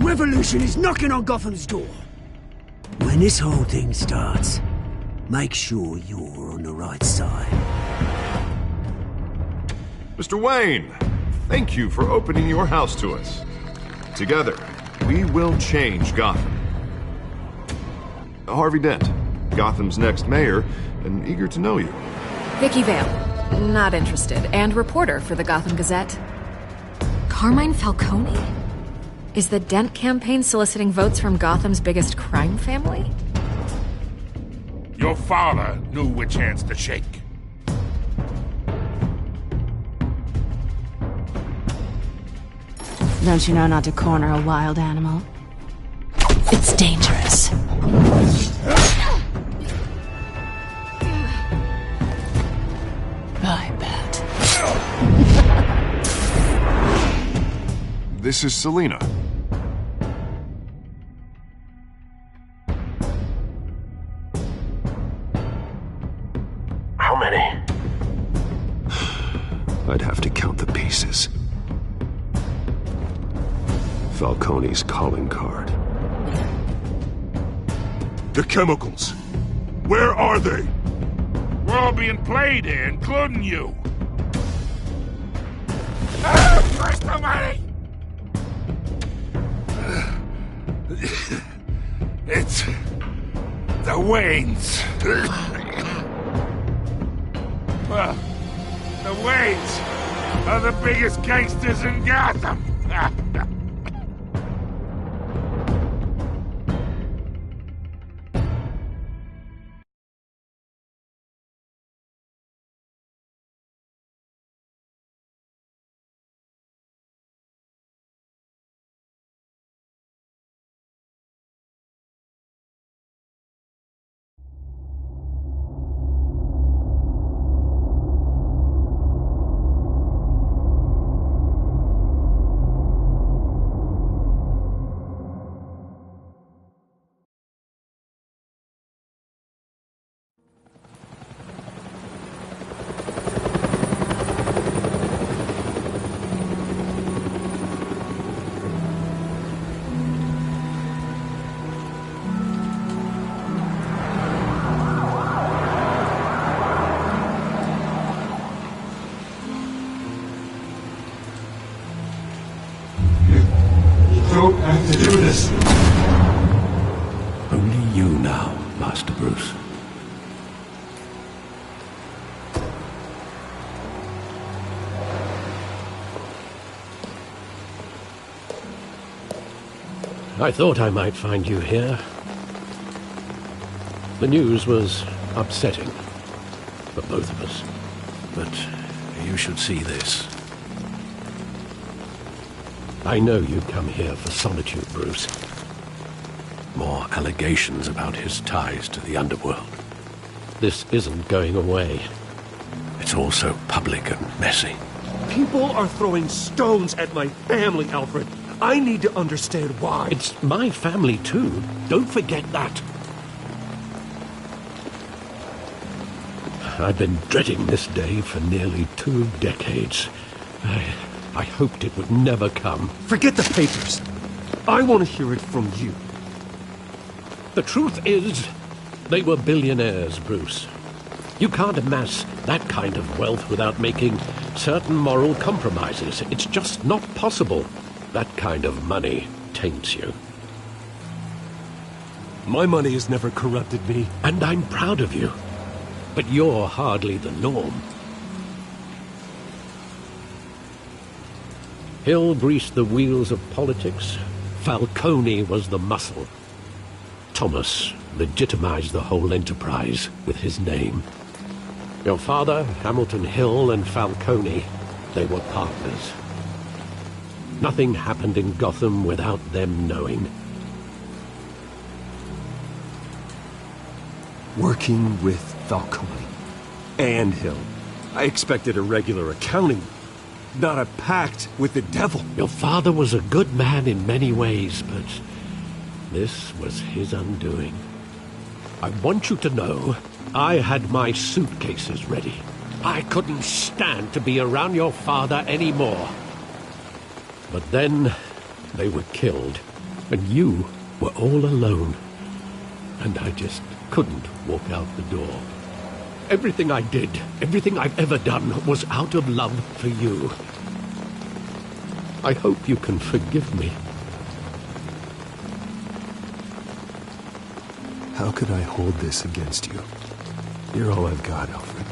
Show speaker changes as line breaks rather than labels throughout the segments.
Revolution is knocking on Gotham's door. When this whole thing starts, make sure you're on the right side.
Mr. Wayne, thank you for opening your house to us. Together, we will change Gotham. Harvey Dent, Gotham's next mayor, and eager to know you.
Vicky Vale, not interested, and reporter for the Gotham Gazette. Carmine Falcone? Is the Dent campaign soliciting votes from Gotham's biggest crime family?
Your father knew which hands to shake.
Don't you know not to corner a wild animal? It's dangerous. I bet.
This is Selina.
How many?
I'd have to count the pieces. Falcone's calling card.
The chemicals. Where are they? We're all being played here, including you. Where's the money? It's the Waynes. Well, the Waynes are the biggest gangsters in Gotham.
Don't have to do this. Only you now, Master Bruce.
I thought I might find you here. The news was upsetting for both of us.
But you should see this.
I know you come here for solitude, Bruce.
More allegations about his ties to the underworld.
This isn't going away.
It's all so public and messy.
People are throwing stones at my family, Alfred. I need to understand why.
It's my family, too. Don't forget that. I've been dreading this day for nearly 2 decades. I hoped it would never come.
Forget the papers. I want to hear it from you.
The truth is, they were billionaires, Bruce. You can't amass that kind of wealth without making certain moral compromises. It's just not possible. That kind of money taints you.
My money has never corrupted me.
And I'm proud of you. But you're hardly the norm. Hill greased the wheels of politics. Falcone was the muscle. Thomas legitimized the whole enterprise with his name. Your father, Hamilton Hill, and Falcone, they were partners. Nothing happened in Gotham without them knowing.
Working with Falcone and Hill. I expected a regular accounting, not a pact with the devil.
Your father was a good man in many ways, but this was his undoing. I want you to know, I had my suitcases ready. I couldn't stand to be around your father anymore. But then, they were killed. And you were all alone. And I just couldn't walk out the door. Everything I did, everything I've ever done, was out of love for you. I hope you can forgive me.
How could I hold this against you? You're all I've got, Alfred.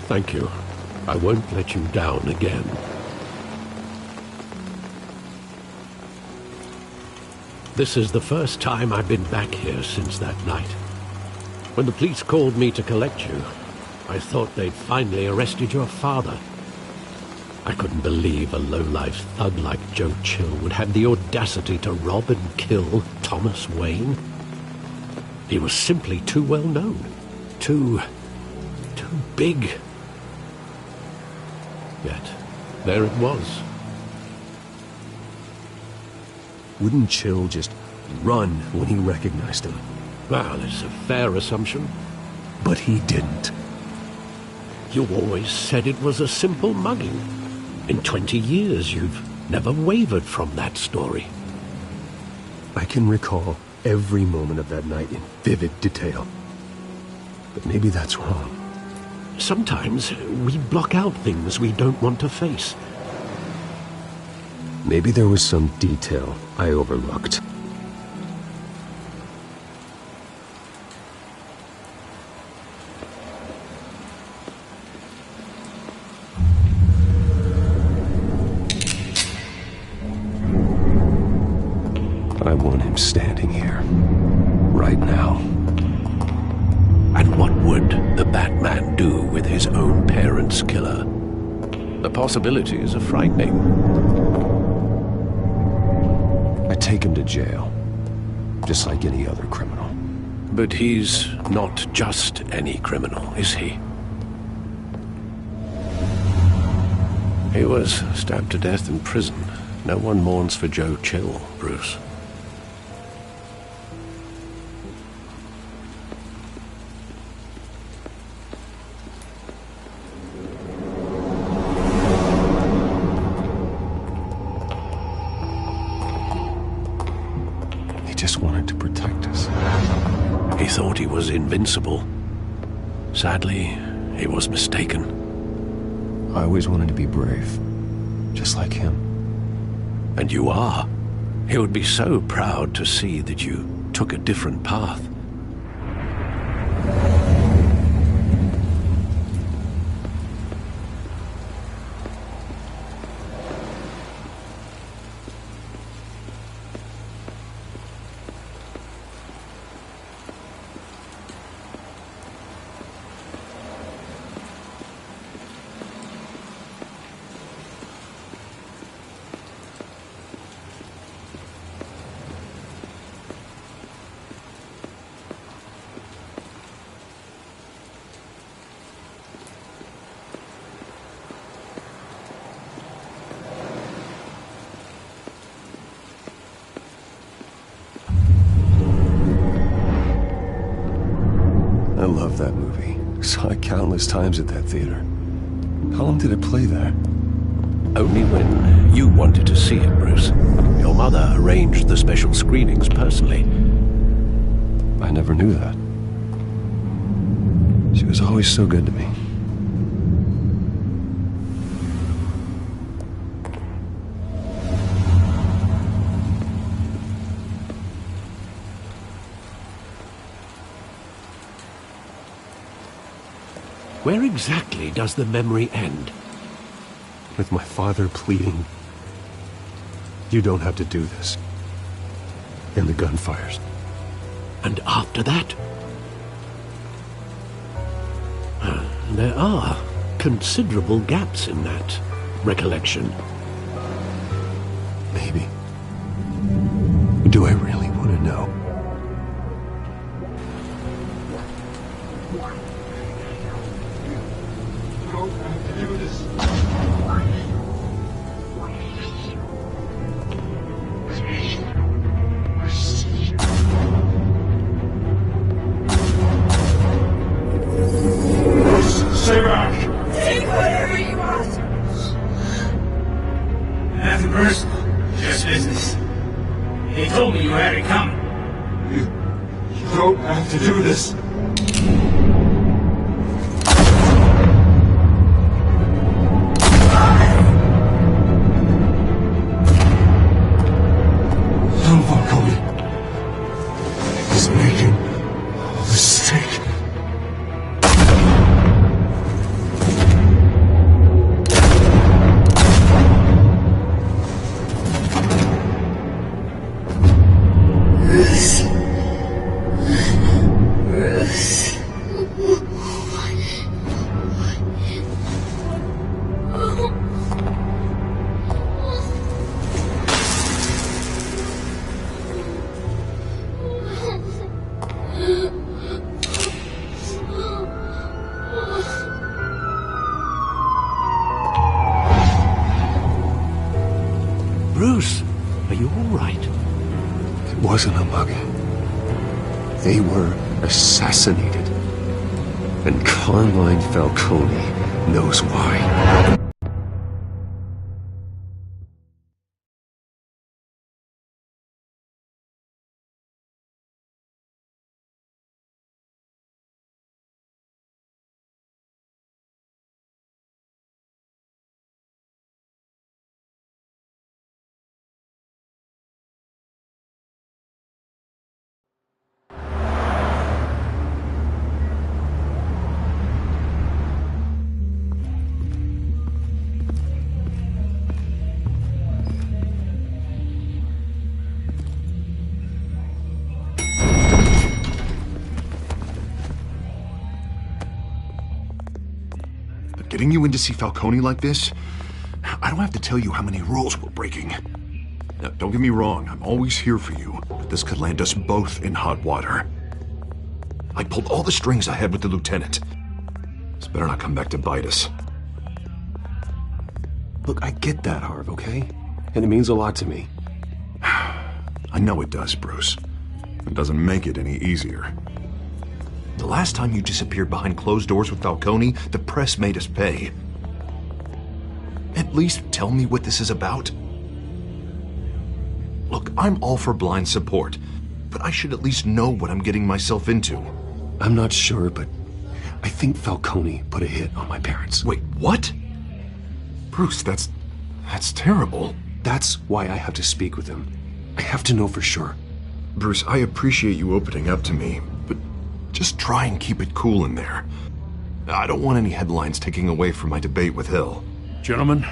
Thank you. I won't let you down again. This is the first time I've been back here since that night. When the police called me to collect you, I thought they'd finally arrested your father. I couldn't believe a low-life thug like Joe Chill would have the audacity to rob and kill Thomas Wayne. He was simply too well known. Too big. Yet, there it was.
Wouldn't Chill just run when he recognized him?
Well, it's a fair assumption.
But he didn't.
You always said it was a simple mugging. In 20 years, you've never wavered from that story.
I can recall every moment of that night in vivid detail. But maybe that's wrong.
Sometimes we block out things we don't want to face.
Maybe there was some detail I overlooked. I want him standing here, right now.
And what would the Batman do with his own parents' killer? The possibilities are frightening.
I take him to jail, just like any other criminal.
But he's not just any criminal, is he? He was stabbed to death in prison. No one mourns for Joe Chill, Bruce.
Just wanted to protect us.
He thought he was invincible. Sadly, he was mistaken.
I always wanted to be brave, just like him.
And you are. He would be so proud to see that you took a different path.
I love that movie. Saw it countless times at that theater. How long did it play there?
Only when you wanted to see it, Bruce. Your mother arranged the special screenings personally.
I never knew that. She was always so good to me.
Where exactly does the memory end?
With my father pleading, "You don't have to do this." And the gunfires.
And after that? There are considerable gaps in that recollection.
Maybe. Do I really want to know?
Stay back! Take whatever you want! Nothing personal, just business.
They told me you had it coming.
You don't have to do this. No, Falcone. He's making a mistake.
Bruce, are you all right?
It wasn't a mug. They were assassinated. And Carmine Falcone knows why.
Getting you in to see Falcone like this? I don't have to tell you how many rules we're breaking. Now, don't get me wrong, I'm always here for you, but this could land us both in hot water. I pulled all the strings I had with the lieutenant. This better not come back to bite us.
Look, I get that, Harv, okay? And it means a lot to me.
I know it does, Bruce. It doesn't make it any easier. The last time you disappeared behind closed doors with Falcone, the press made us pay. At least tell me what this is about. Look, I'm all for blind support, but I should at least know what I'm getting myself into.
I'm not sure, but I think Falcone put a hit on my parents.
Wait, what? Bruce, that's terrible.
That's why I have to speak with him. I have to know for sure.
Bruce, I appreciate you opening up to me, but just try and keep it cool in there. I don't want any headlines taking away from my debate with Hill.
Gentlemen,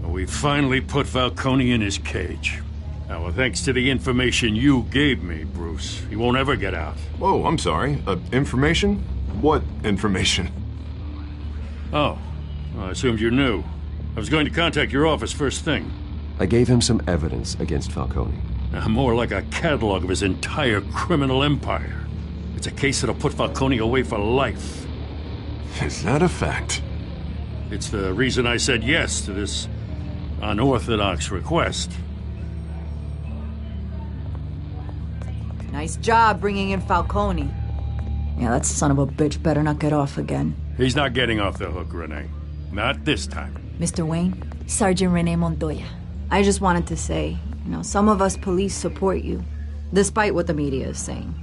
we finally put Falcone in his cage. Now, thanks to the information you gave me, Bruce, he won't ever get out.
Whoa, I'm sorry. Information? What information?
Oh, well, I assumed you knew. I was going to contact your office first thing.
I gave him some evidence against Falcone.
More like a catalog of his entire criminal empire. It's a case that'll put Falcone away for life.
Is that a fact?
It's the reason I said yes to this unorthodox request.
Nice job bringing in Falcone. Yeah, that son of a bitch better not get off again.
He's not getting off the hook, Renee. Not this time.
Mr. Wayne, Sergeant Renee Montoya. I just wanted to say, some of us police support you, despite what the media is saying.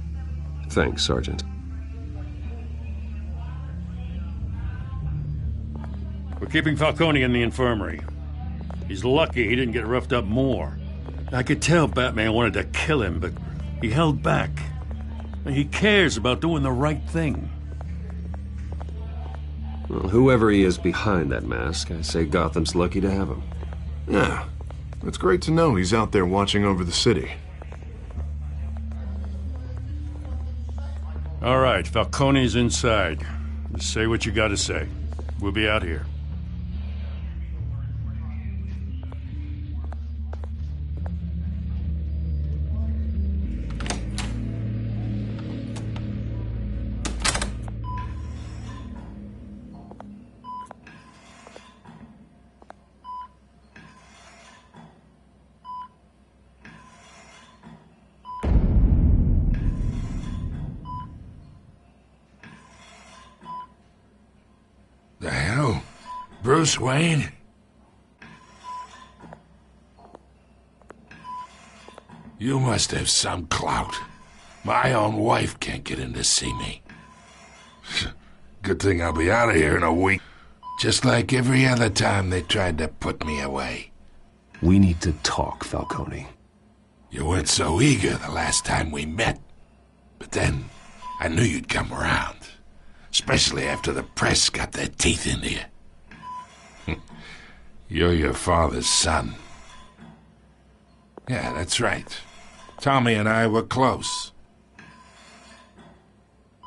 Thanks, Sergeant.
We're keeping Falcone in the infirmary. He's lucky he didn't get roughed up more. I could tell Batman wanted to kill him, but he held back. He cares about doing the right thing.
Well, whoever he is behind that mask, I say Gotham's lucky to have him.
Yeah, it's great to know he's out there watching over the city.
All right, Falcone's inside. Just say what you gotta say. We'll be out here. The hell? Bruce Wayne?
You must have some clout. My own wife can't get in to see me. Good thing I'll be out of here in a week. Just like every other time they tried to put me away.
We need to talk, Falcone.
You weren't so eager the last time we met. But then, I knew you'd come around. Especially after the press got their teeth into you. You're your father's son. Yeah, that's right. Tommy and I were close.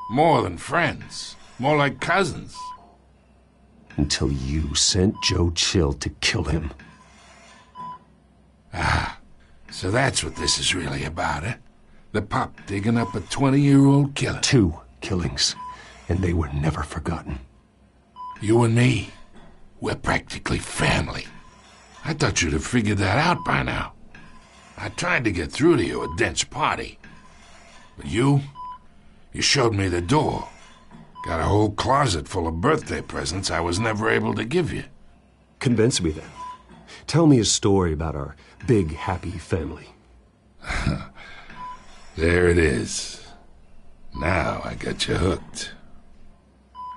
More than friends. More like cousins.
Until you sent Joe Chill to kill him.
Ah, so that's what this is really about, eh? The pup digging up a 20-year-old killer.
2 killings, and they were never forgotten.
You and me, we're practically family. I thought you'd have figured that out by now. I tried to get through to you at Dent's party. But you showed me the door. Got a whole closet full of birthday presents I was never able to give you.
Convince me then. Tell me a story about our big, happy family.
There it is. Now I got you hooked.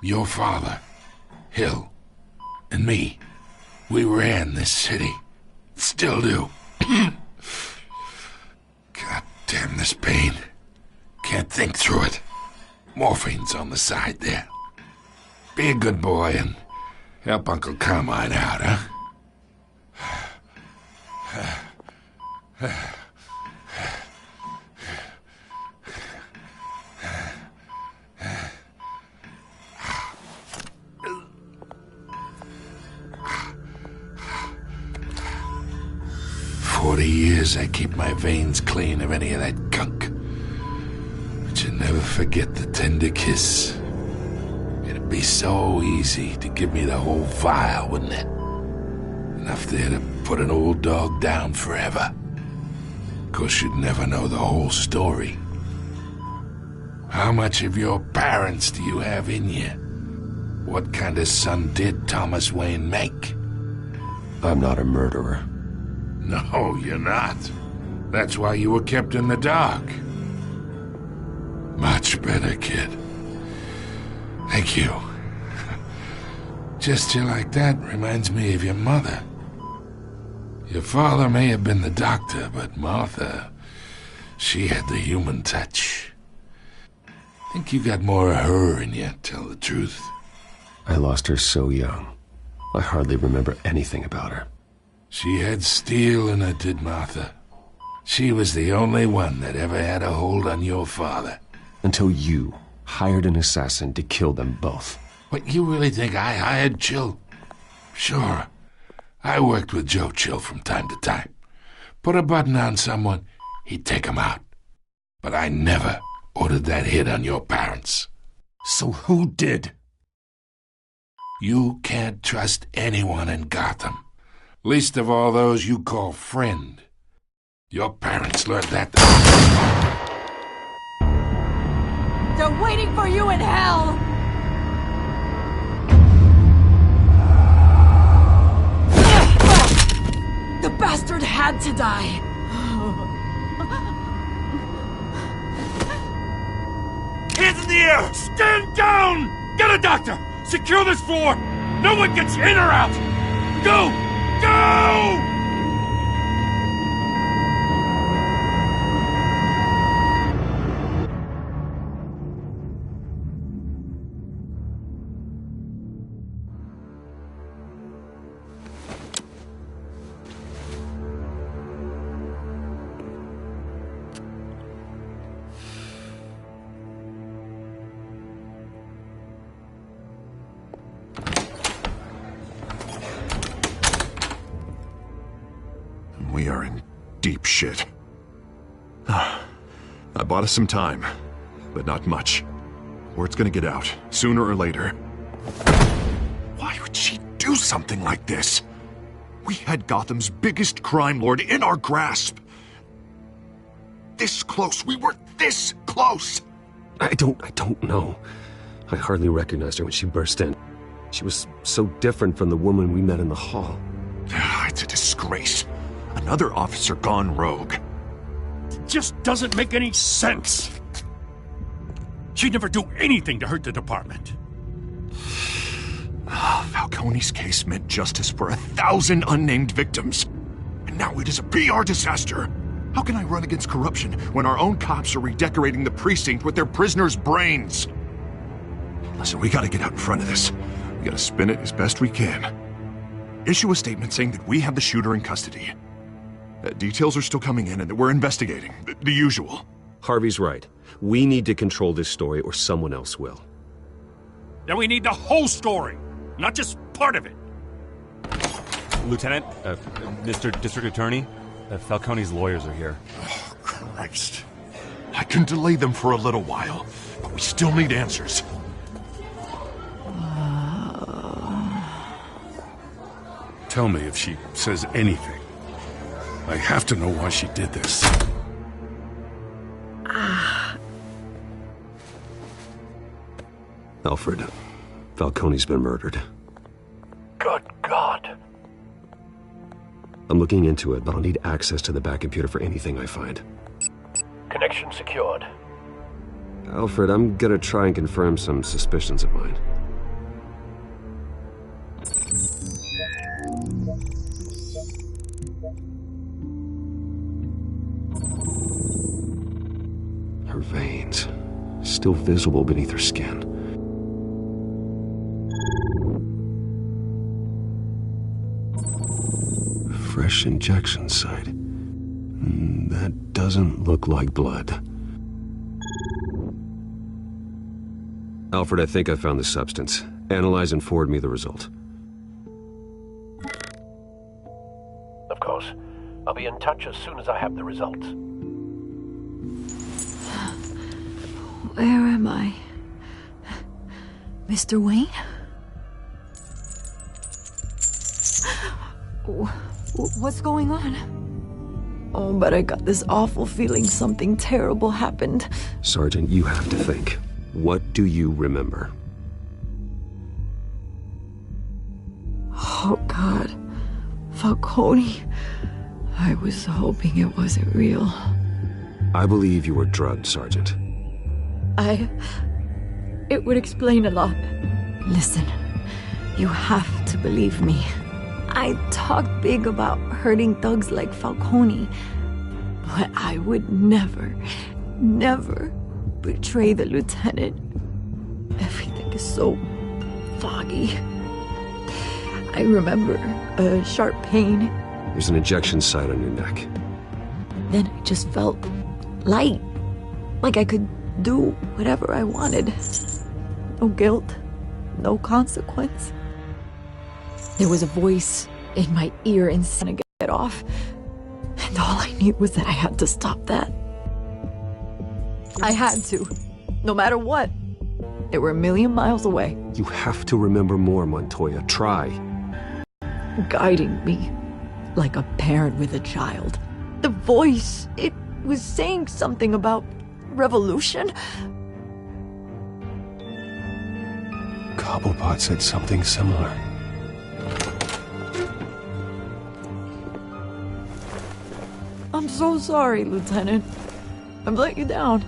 Your father, Hill, and me, we ran this city. Still do. God damn this pain. Can't think through it. Morphine's on the side there. Be a good boy and help Uncle Carmine out, huh? 40 years I keep my veins clean of any of that gunk. But you never forget the tender kiss. It'd be so easy to give me the whole vial, wouldn't it? Enough there to put an old dog down forever. Of course, you'd never know the whole story. How much of your parents do you have in you? What kind of son did Thomas Wayne make?
I'm not a murderer.
No, you're not. That's why you were kept in the dark. Much better, kid. Thank you. Gesture like that reminds me of your mother. Your father may have been the doctor, but Martha, she had the human touch. I think you got more of her in you, tell the truth.
I lost her so young. I hardly remember anything about her.
She had steel in her, did Martha. She was the only one that ever had a hold on your father.
Until you hired an assassin to kill them both.
What, you really think I hired Chill? Sure. I worked with Joe Chill from time to time. Put a button on someone, he'd take him out. But I never ordered that hit on your parents.
So who did?
You can't trust anyone in Gotham. Least of all those you call friend. Your parents learned that.
They're waiting for you in hell! The bastard had to die!
Hands in the air! Stand down! Get a doctor! Secure this floor! No one gets in or out! Go! Go!
We are in deep shit. I bought us some time, but not much. Word's gonna get out, sooner or later. Why would she do something like this? We had Gotham's biggest crime lord in our grasp. This close, we were this close!
I don't know. I hardly recognized her when she burst in. She was so different from the woman we met in the hall.
It's a disgrace. Another officer gone rogue.
just doesn't make any sense. She'd never do anything to hurt the department.
Falcone's case meant justice for 1,000 unnamed victims. And now it is a PR disaster. How can I run against corruption when our own cops are redecorating the precinct with their prisoners' brains? Listen, we gotta get out in front of this. We gotta spin it as best we can. Issue a statement saying that we have the shooter in custody. Details are still coming in and that we're investigating. The usual.
Harvey's right. We need to control this story or someone else will.
Then we need the whole story, not just part of it.
Lieutenant, Mr. District Attorney, Falcone's lawyers are here.
Oh, Christ. I can delay them for a little while, but we still need answers.
Tell me if she says anything. I have to know why she did this.
Alfred, Falcone's been murdered.
Good God.
I'm looking into it, but I'll need access to the back computer for anything I find.
Connection secured.
Alfred, I'm gonna try and confirm some suspicions of mine. Her veins, still visible beneath her skin. Fresh injection site. That doesn't look like blood. Alfred, I think I found the substance. Analyze and forward me the result.
Of course. I'll be in touch as soon as I have the results.
Where am I? Mr. Wayne? What's going on? Oh, but I got this awful feeling something terrible happened.
Sergeant, you have to think. What do you remember?
Oh, God. Falcone. I was hoping it wasn't real.
I believe you were drugged, Sergeant.
It would explain a lot. Listen, you have to believe me. I talk big about hurting thugs like Falcone, but I would never betray the lieutenant. Everything is so foggy. I remember a sharp pain.
There's an injection site on your neck.
Then I just felt light, like I could do whatever I wanted. No guilt, no consequence. There was a voice in my ear and said to get off. And all I knew was that I had to stop that. I had to, no matter what. They were a million miles away.
You have to remember more, Montoya. Try.
Guiding me like a parent with a child. The voice, it was saying something about revolution.
Cobblepot said something similar.
I'm so sorry, Lieutenant. I've let you down.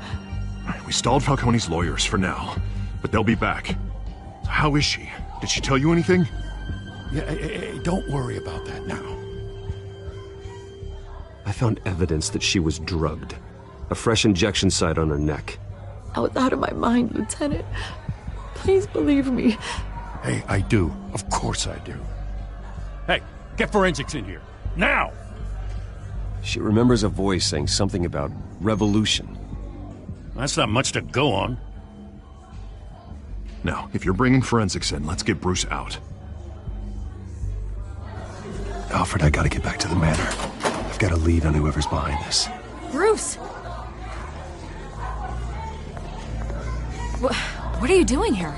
We stalled Falcone's lawyers for now, but they'll be back. How is she? Did she tell you anything?
Yeah, hey, don't worry about that now.
I found evidence that she was drugged. A fresh injection site on her neck.
I was out of my mind, Lieutenant. Please believe me.
Hey, I do. Of course I do. Hey, get forensics in here. Now!
She remembers a voice saying something about revolution.
That's not much to go on.
Now, if you're bringing forensics in, let's get Bruce out.
Alfred, I gotta get back to the manor. I've got a lead on whoever's behind this.
Bruce! What are you doing here?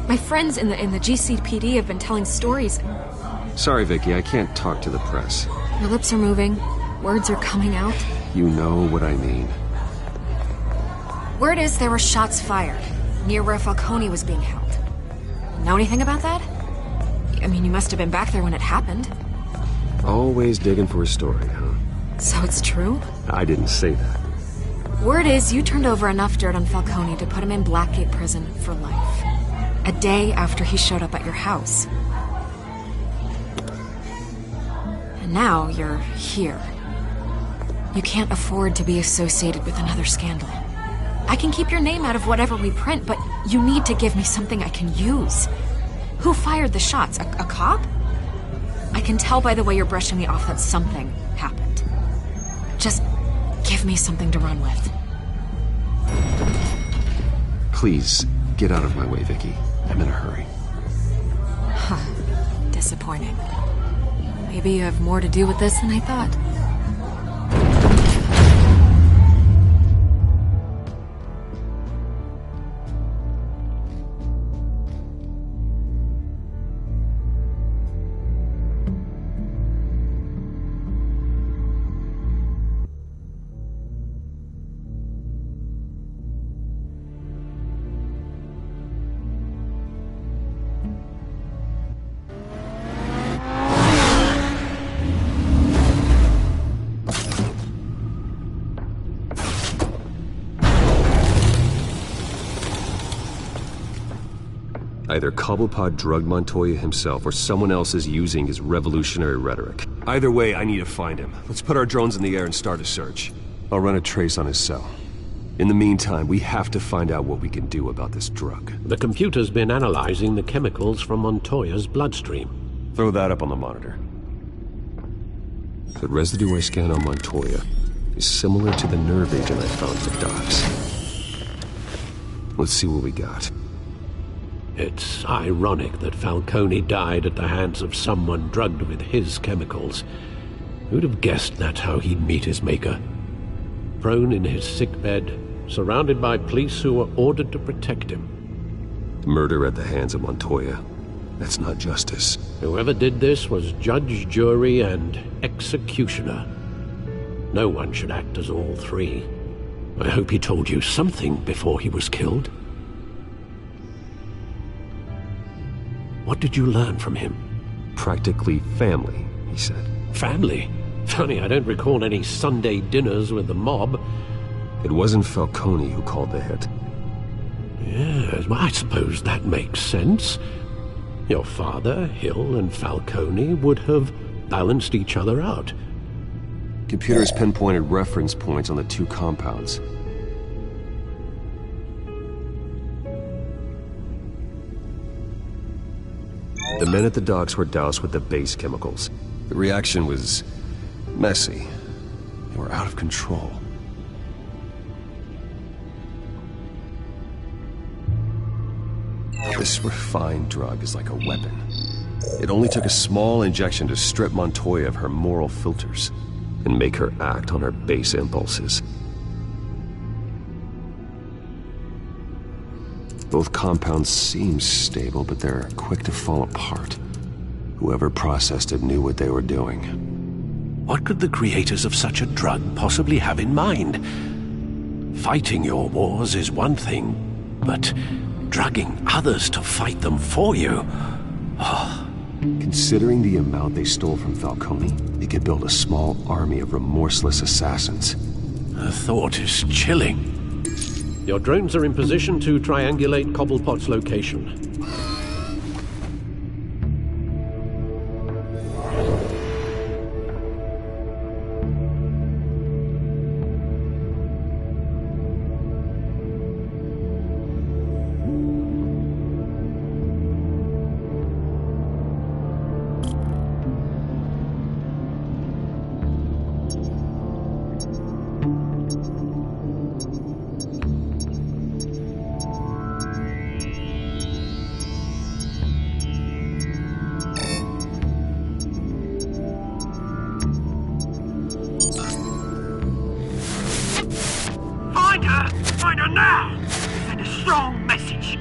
My friends in the GCPD have been telling stories.
Sorry, Vicky, I can't talk to the press.
Your lips are moving. Words are coming out.
You know what I mean.
Word is there were shots fired near where Falcone was being held. Know anything about that? I mean, you must have been back there when it happened.
Always digging for a story, huh?
So it's true?
I didn't say that.
Word is you turned over enough dirt on Falcone to put him in Blackgate Prison for life. A day after he showed up at your house. And now you're here. You can't afford to be associated with another scandal. I can keep your name out of whatever we print, but you need to give me something I can use. Who fired the shots? A cop? I can tell by the way you're brushing me off that something happened. Just give me something to run with.
Please, get out of my way, Vicky. I'm in a hurry.
Huh. Disappointing. Maybe you have more to do with this than I thought.
Either Cobblepot drugged Montoya himself, or someone else is using his revolutionary rhetoric. Either way, I need to find him. Let's put our drones in the air and start a search. I'll run a trace on his cell. In the meantime, we have to find out what we can do about this drug.
The computer's been analyzing the chemicals from Montoya's bloodstream.
Throw that up on the monitor. The residue I scanned on Montoya is similar to the nerve agent I found at the docks. Let's see what we got.
It's ironic that Falcone died at the hands of someone drugged with his chemicals. Who'd have guessed that's how he'd meet his maker? Prone in his sickbed, surrounded by police who were ordered to protect him.
Murder at the hands of Montoya. That's not justice.
Whoever did this was judge, jury, and executioner. No one should act as all three. I hope he told you something before he was killed. What did you learn from him?
Practically family, he said.
Family? Funny, I don't recall any Sunday dinners with the mob.
It wasn't Falcone who called the hit.
Yes, well, I suppose that makes sense. Your father, Hill, and Falcone would have balanced each other out.
Computer's pinpointed reference points on the two compounds. The men at the docks were doused with the base chemicals. The reaction was messy. They were out of control. This refined drug is like a weapon. It only took a small injection to strip Montoya of her moral filters and make her act on her base impulses. Both compounds seem stable, but they're quick to fall apart. Whoever processed it knew what they were doing.
What could the creators of such a drug possibly have in mind? Fighting your wars is one thing, but drugging others to fight them for you? Oh.
Considering the amount they stole from Falcone, they could build a small army of remorseless assassins.
The thought is chilling. Your drones are in position to triangulate Cobblepot's location.
Find her now! Send a strong message.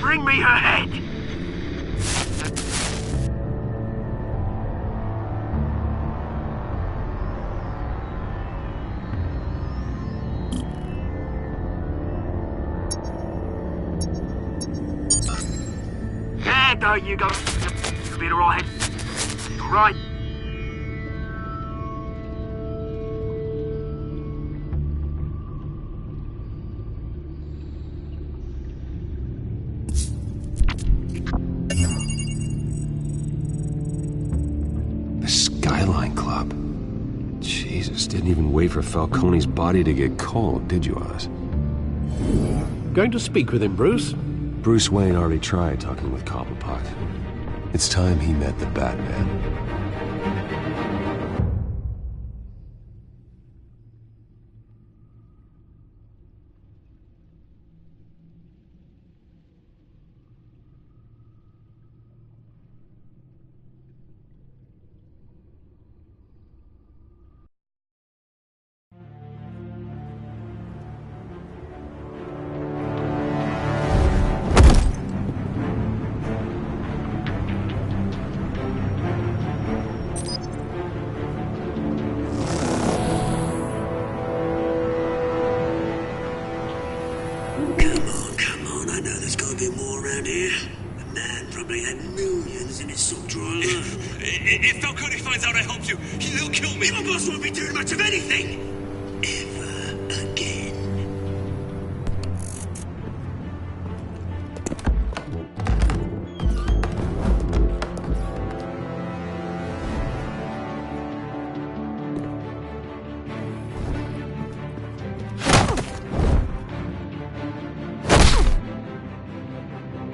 Bring me her head! There you go. You'll be alright. Alright.
The Skyline Club. Jesus, didn't even wait for Falcone's body to get cold, did you, Oz?
Going to speak with him, Bruce?
Bruce Wayne already tried talking with Cobblepot. It's time he met the Batman.
If Falcone finds out I helped you, he'll kill me. Your boss won't be doing much of anything. Ever again.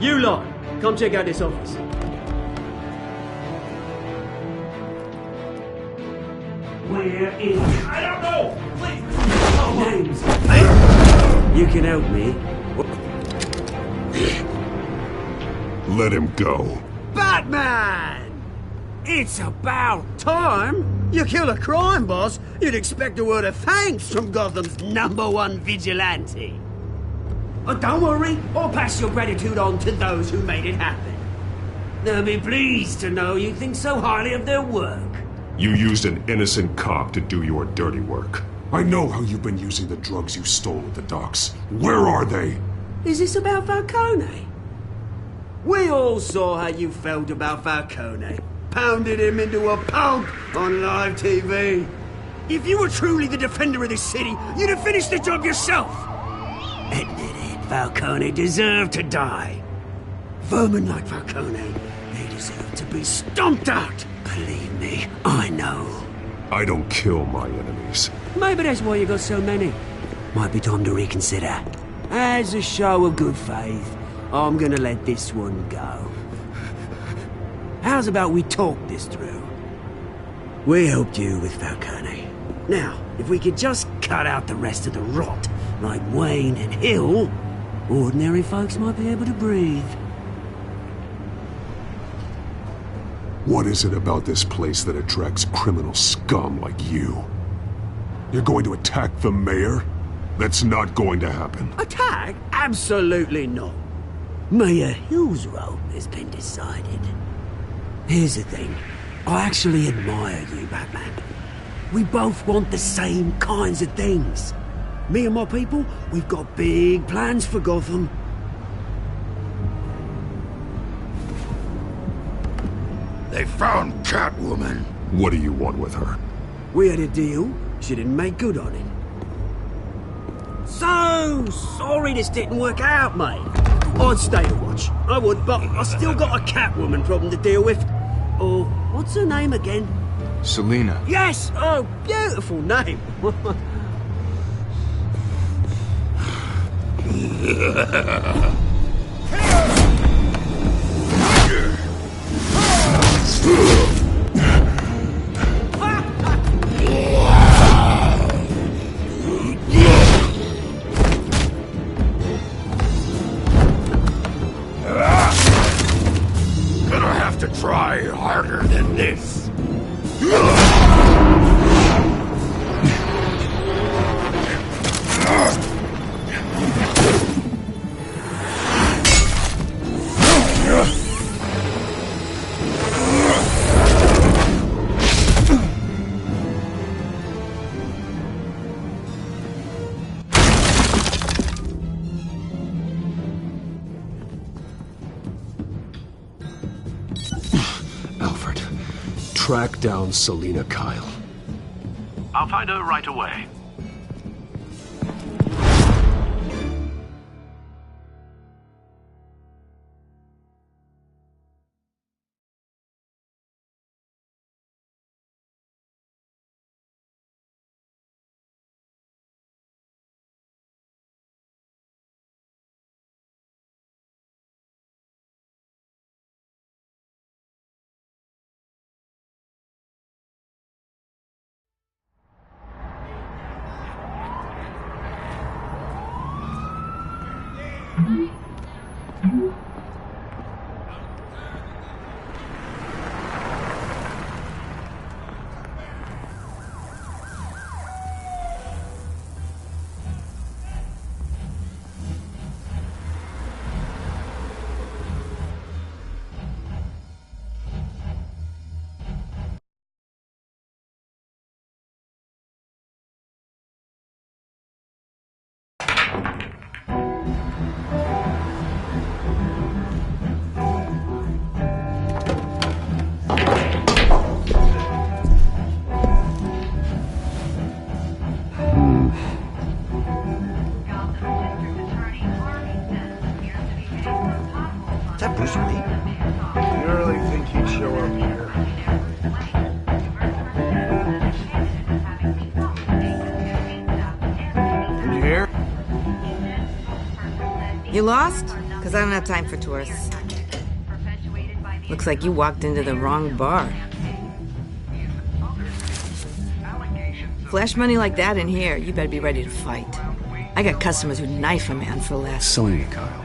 You lot, come check out this office.
Where is...
I don't know! Please!
Names. You can help me.
Let him go.
Batman! It's about time. You kill a crime boss, you'd expect a word of thanks from Gotham's #1 vigilante. Oh, don't worry, I'll pass your gratitude on to those who made it happen. They'll be pleased to know you think so highly of their work.
You used an innocent cop to do your dirty work. I know how you've been using the drugs you stole at the docks. Where are they?
Is this about Falcone? We all saw how you felt about Falcone. Pounded him into a pulp on live TV. If you were truly the defender of this city, you'd have finished the job yourself. Admit it, Falcone deserved to die. Vermin like Falcone, they deserve to be stomped out. Believe me, I know.
I don't kill my enemies.
Maybe that's why you got so many. Might be time to reconsider. As a show of good faith, I'm gonna let this one go. How's about we talk this through? We helped you with Falcone. Now, if we could just cut out the rest of the rot, like Wayne and Hill, ordinary folks might be able to breathe.
What is it about this place that attracts criminal scum like you? You're going to attack the mayor? That's not going to happen.
Attack? Absolutely not. Mayor Hill's role has been decided. Here's the thing. I actually admire you, Batman. We both want the same kinds of things. Me and my people, we've got big plans for Gotham.
They found Catwoman.
What do you want with her?
We had a deal. She didn't make good on it. So sorry this didn't work out, mate. I'd stay to watch. I would, but I still got a Catwoman problem to deal with. Oh, what's her name again?
Selena.
Yes! Oh, beautiful name.
Gonna have to try harder than this.
track down Selina Kyle.
I'll find her right away.
Is that Bruce Lee?
You really think he'd show up here? Can you hear?
You lost? Because I don't have time for tourists. Looks like you walked into the wrong bar. Flash money like that in here, you better be ready to fight. I got customers who'd knife a man for less.
Selina Kyle.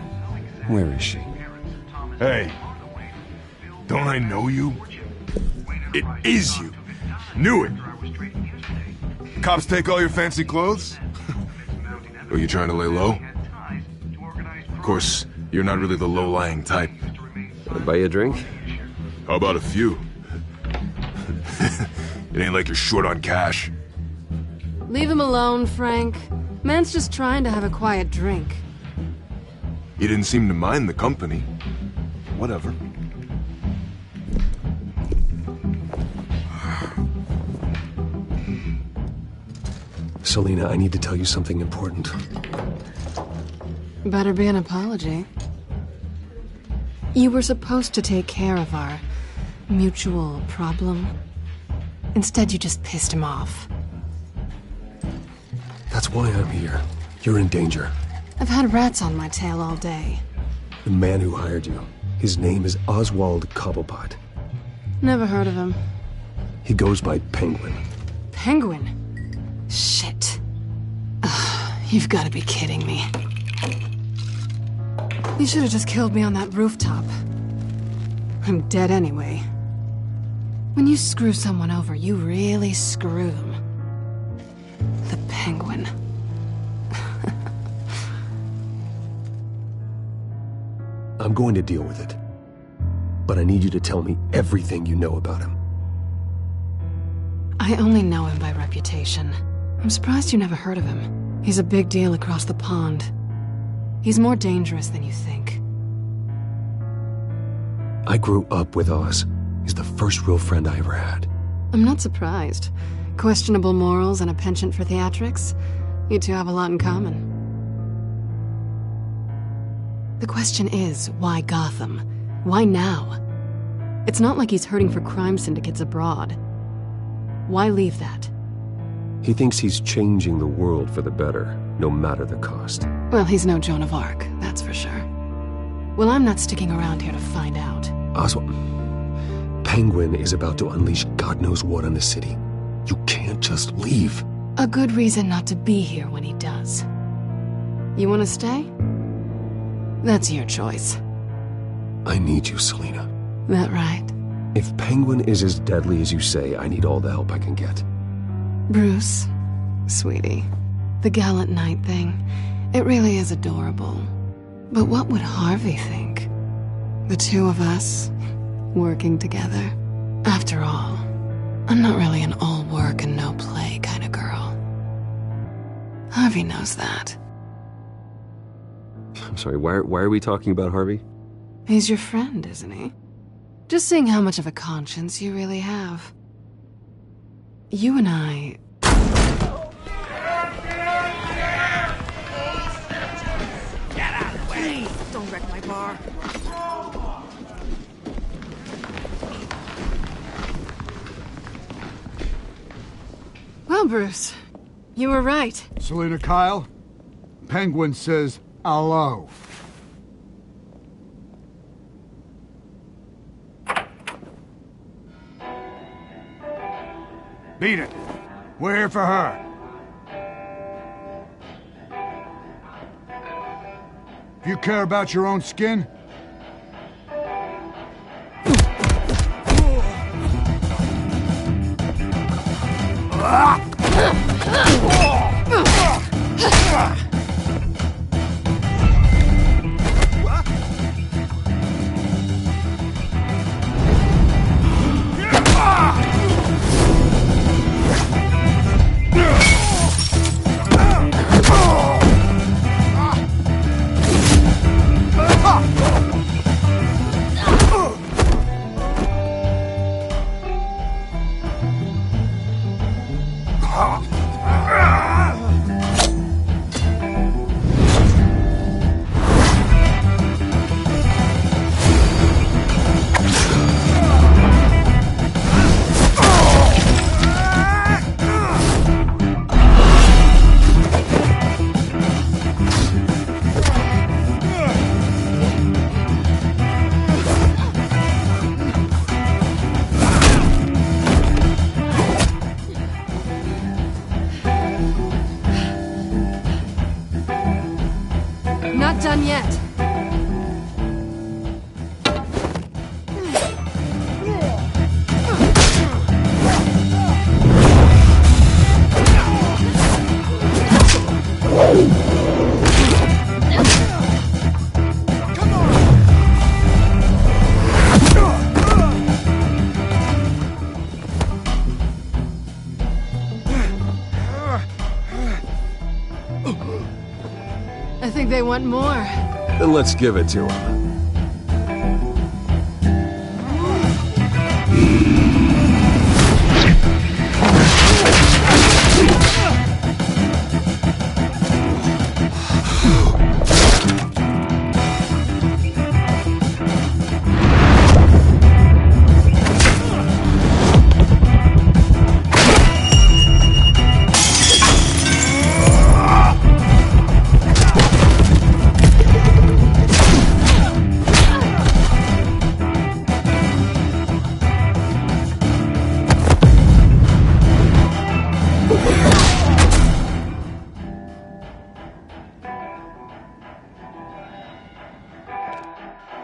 Where is she?
Hey, don't I know you? It is you. Knew it. Cops take all your fancy clothes?
Are you trying to lay low? Of course, you're not really the low-lying type.
Wanna buy you a drink?
How about a few? It ain't like you're short on cash.
Leave him alone, Frank. Man's just trying to have a quiet drink.
He didn't seem to mind the company. Whatever.
Selina, I need to tell you something important.
Better be an apology. You were supposed to take care of our mutual problem. Instead, you just pissed him off.
That's why I'm here. You're in danger.
I've had rats on my tail all day.
The man who hired you, his name is Oswald Cobblepot.
Never heard of him.
He goes by Penguin.
Penguin? Shit. Ugh, you've got to be kidding me. You should have just killed me on that rooftop. I'm dead anyway. When you screw someone over, you really screw them. The Penguin.
I'm going to deal with it. But I need you to tell me everything you know about him.
I only know him by reputation. I'm surprised you never heard of him. He's a big deal across the pond. He's more dangerous than you think.
I grew up with Oz. He's the first real friend I ever had.
I'm not surprised. Questionable morals and a penchant for theatrics. You two have a lot in common. The question is, why Gotham? Why now? It's not like he's hurting for crime syndicates abroad. Why leave that?
He thinks he's changing the world for the better, no matter the cost.
Well, he's no Joan of Arc, that's for sure. Well, I'm not sticking around here to find out.
Oswald, Penguin is about to unleash God knows what on the city. You can't just leave.
A good reason not to be here when he does. You want to stay? That's your choice.
I need you, Selina.
That right?
If Penguin is as deadly as you say, I need all the help I can get.
Bruce, sweetie, the gallant knight thing, it really is adorable. But what would Harvey think? The two of us, working together. After all, I'm not really an all work and no play kind of girl. Harvey knows that.
I'm sorry, why are we talking about Harvey?
He's your friend, isn't he? Just seeing how much of a conscience you really have. You and I...
Get out of the way! Don't wreck my bar.
Well, Bruce, you were right.
Selena Kyle, Penguin says hello. Beat it. We're here for her. If you care about your own skin,
not done yet. I think they want more.
Then let's give it to him.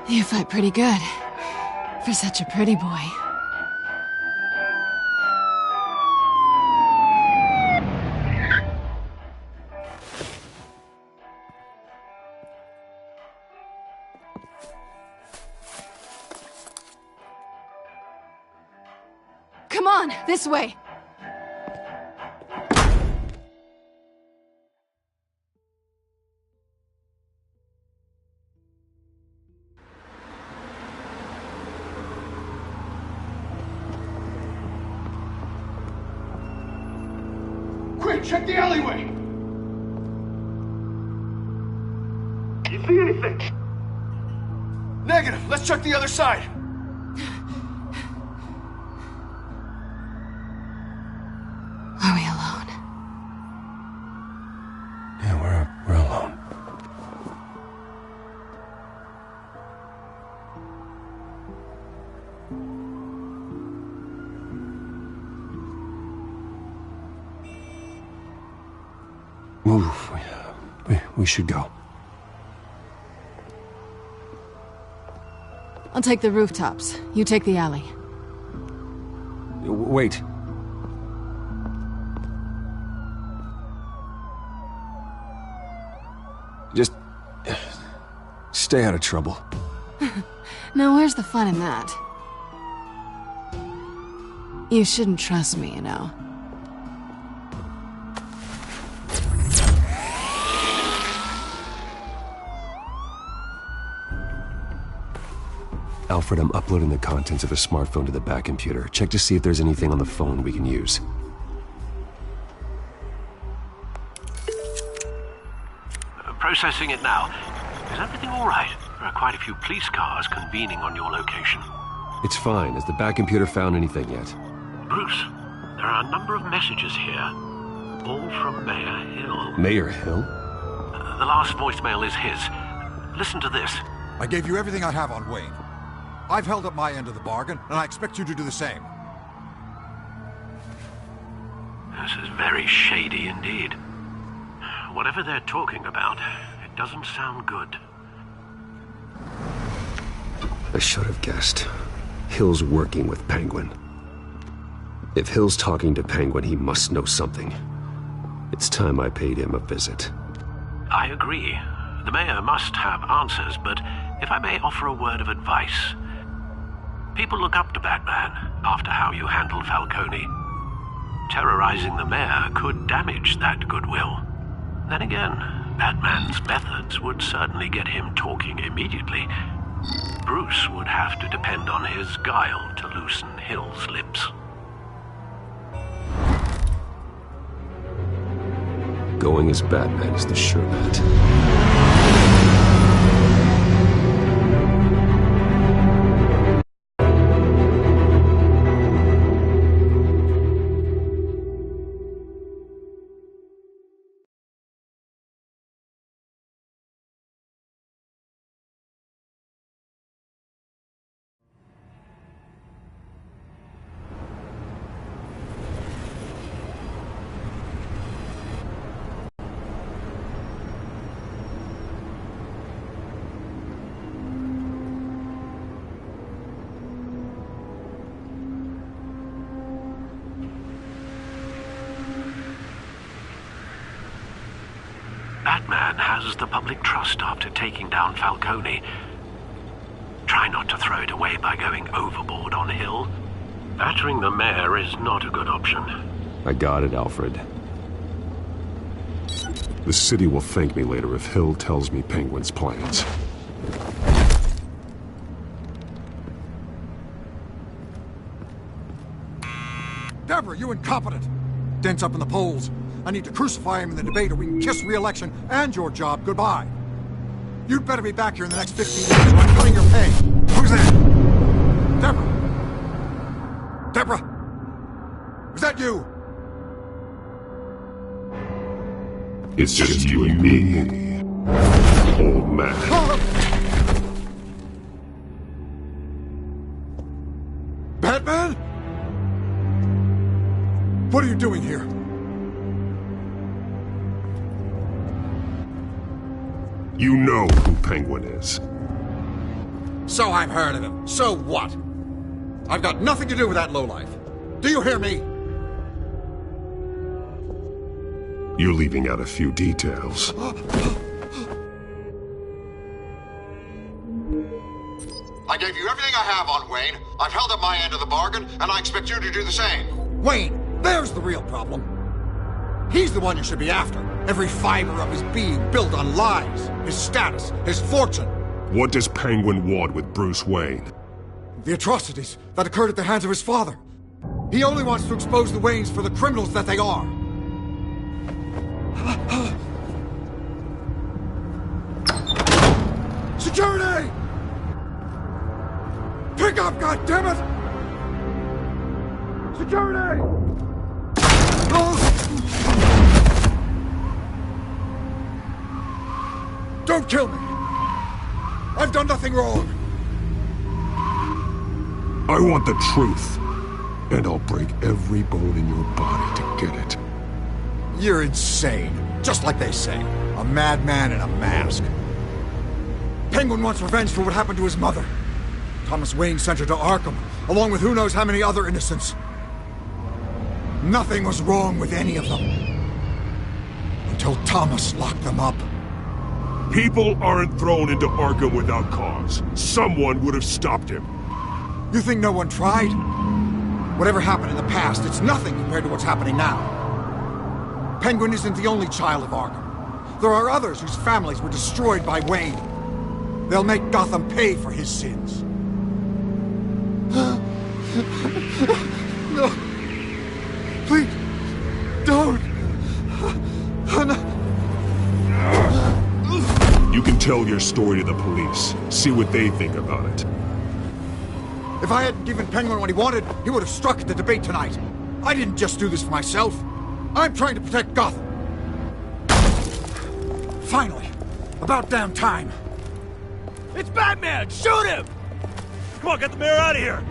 You fight pretty good. For such a pretty boy. Come on, this way.
Quick, check the alleyway! You see anything? Negative. Let's check the other side.
Are we alone?
Yeah, we're alone.
Move. We should go.
I'll take the rooftops. You take the alley.
Wait. Just... stay out of trouble.
Now, where's the fun in that? You shouldn't trust me, you know.
Alfred, I'm uploading the contents of a smartphone to the back computer. Check to see if there's anything on the phone we can use.
Processing it now. Is everything all right? There are quite a few police cars convening on your location.
It's fine. Has the back computer found anything yet?
Bruce, there are a number of messages here. All from Mayor Hill.
Mayor Hill?
The last voicemail is his. Listen to this.
I gave you everything I have on Wayne. I've held up my end of the bargain, and I expect you to do the same.
This is very shady indeed. Whatever they're talking about, it doesn't sound good.
I should have guessed. Hill's working with Penguin. If Hill's talking to Penguin, he must know something. It's time I paid him a visit.
I agree. The mayor must have answers, but if I may offer a word of advice. People look up to Batman after how you handled Falcone. Terrorizing the mayor could damage that goodwill. Then again, Batman's methods would certainly get him talking immediately. Bruce would have to depend on his guile to loosen Hill's lips.
Going as Batman is the sure bet.
Batman has the public trust after taking down Falcone. Try not to throw it away by going overboard on Hill. Battering the mayor is not a good option.
I got it, Alfred. The city will thank me later if Hill tells me Penguin's plans.
Deborah, you incompetent! Dent's up in the polls. I need to crucify him in the debate or we can kiss re-election and your job goodbye. You'd better be back here in the next 15 minutes or I'm cutting your pay. Who's that? Deborah? Deborah? Was that you?
It's just you and me, old man.
Batman? What are you doing here?
You know who Penguin is.
So I've heard of him. So what? I've got nothing to do with that lowlife. Do you hear me?
You're leaving out a few details.
I gave you everything I have on Wayne. I've held up my end of the bargain, and I expect you to do the same. Wayne, there's the real problem. He's the one you should be after. Every fiber of his being built on lies, his status, his fortune.
What does Penguin want with Bruce Wayne?
The atrocities that occurred at the hands of his father. He only wants to expose the Waynes for the criminals that they are. Security! Pick up, goddammit! Security! Don't kill me! I've done nothing wrong!
I want the truth, and I'll break every bone in your body to get it.
You're insane. Just like they say. A madman in a mask. Penguin wants revenge for what happened to his mother. Thomas Wayne sent her to Arkham, along with who knows how many other innocents. Nothing was wrong with any of them. Until Thomas locked them up.
People aren't thrown into Arkham without cause. Someone would have stopped him.
You think no one tried? Whatever happened in the past, it's nothing compared to what's happening now. Penguin isn't the only child of Arkham. There are others whose families were destroyed by Wayne. They'll make Gotham pay for his sins. No. Please. Don't.
You can tell your story to the police. See what they think about it.
If I hadn't given Penguin what he wanted, he would have struck at the debate tonight. I didn't just do this for myself. I'm trying to protect Gotham. Finally. About damn time.
It's Batman! Shoot him! Come on, get the mayor out of here!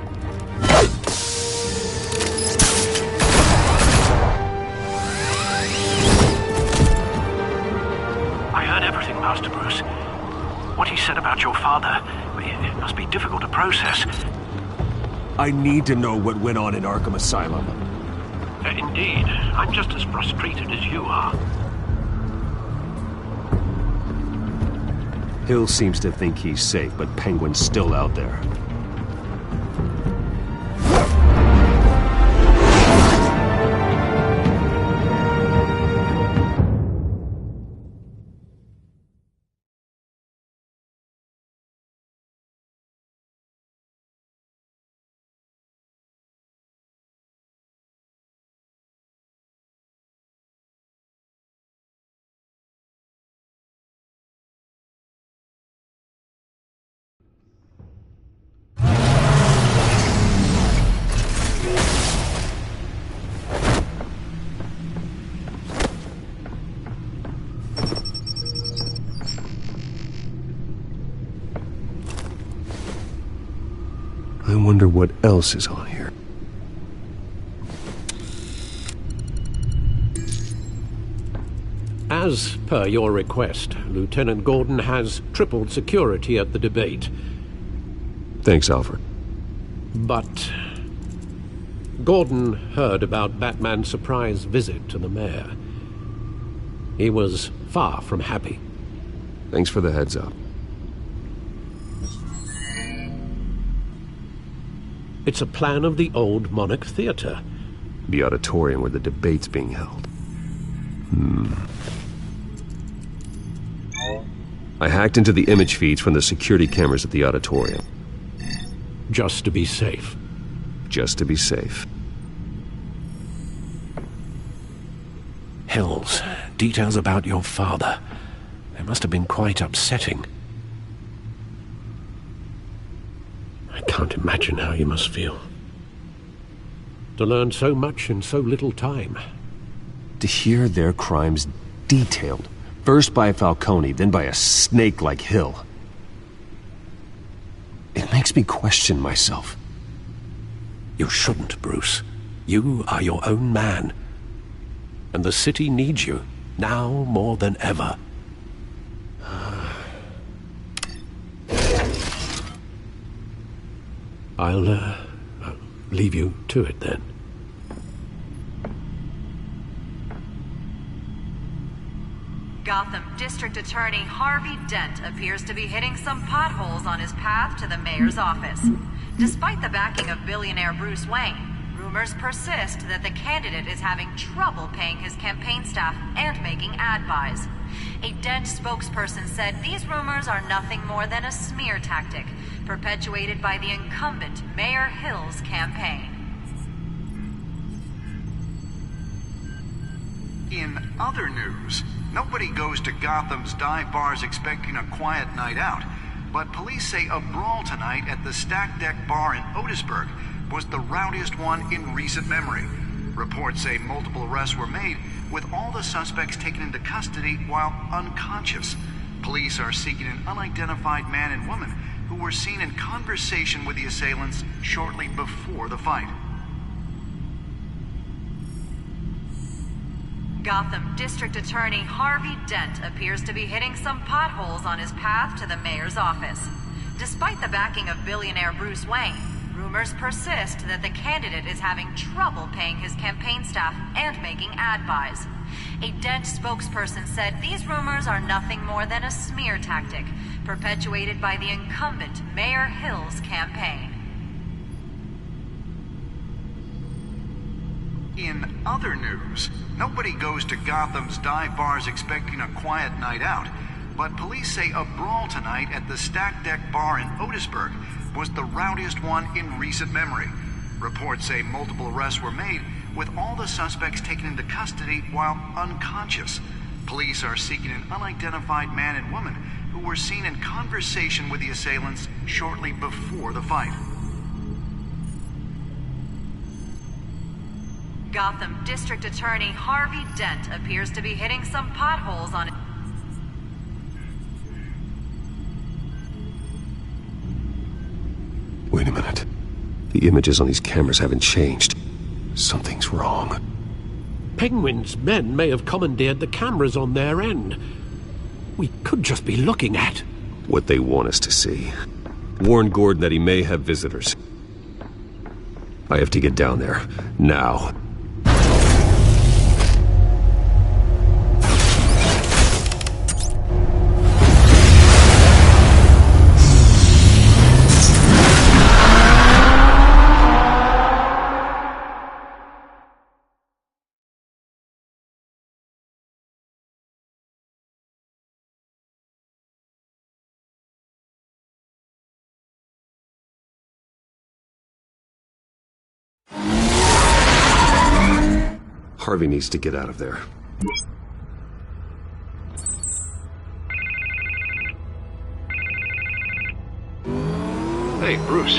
I heard everything, Master Bruce. What he said about your father, it must be difficult to process.
I need to know what went on in Arkham Asylum.
Indeed. I'm just as frustrated as you are.
Hill seems to think he's safe, but Penguin's still out there. I wonder what else is on here.
As per your request, Lieutenant Gordon has tripled security at the debate.
Thanks, Alfred.
But Gordon heard about Batman's surprise visit to the mayor. He was far from happy.
Thanks for the heads up.
It's a plan of the old Monarch Theater.
The auditorium where the debate's being held. I hacked into the image feeds from the security cameras at the auditorium.
Just to be safe.
Just to be safe.
Hills, details about your father. They must have been quite upsetting. I can't imagine how you must feel. To learn so much in so little time.
To hear their crimes detailed. First by Falcone, then by a snake like Hill. It makes me question myself.
You shouldn't, Bruce. You are your own man. And the city needs you, now more than ever. I'll leave you to it then.
Gotham District Attorney Harvey Dent appears to be hitting some potholes on his path to the mayor's office. Despite the backing of billionaire Bruce Wayne, rumors persist that the candidate is having trouble paying his campaign staff and making ad buys. A Dent spokesperson said these rumors are nothing more than a smear tactic, perpetuated by the incumbent Mayor Hill's campaign.
In other news, nobody goes to Gotham's dive bars expecting a quiet night out, but police say a brawl tonight at the Stack Deck Bar in Otisburg was the rowdiest one in recent memory. Reports say multiple arrests were made, with all the suspects taken into custody while unconscious. Police are seeking an unidentified man and woman who were seen in conversation with the assailants shortly before the fight.
Gotham District Attorney Harvey Dent appears to be hitting some potholes on his path to the mayor's office. Despite the backing of billionaire Bruce Wayne, rumors persist that the candidate is having trouble paying his campaign staff and making ad buys. A Dent spokesperson said these rumors are nothing more than a smear tactic, perpetuated by the incumbent Mayor Hill's campaign.
In other news, nobody goes to Gotham's dive bars expecting a quiet night out, but police say a brawl tonight at the Stack Deck Bar in Otisburg was the rowdiest one in recent memory. Reports say multiple arrests were made, with all the suspects taken into custody while unconscious. Police are seeking an unidentified man and woman who were seen in conversation with the assailants shortly before the fight.
Gotham District Attorney Harvey Dent appears to be hitting some potholes on...
Wait a minute. The images on these cameras haven't changed. Something's wrong.
Penguin's men may have commandeered the cameras on their end. We could just be looking at
what they want us to see. Warn Gordon that he may have visitors. I have to get down there, now. Harvey needs to get out of there.
Hey, Bruce.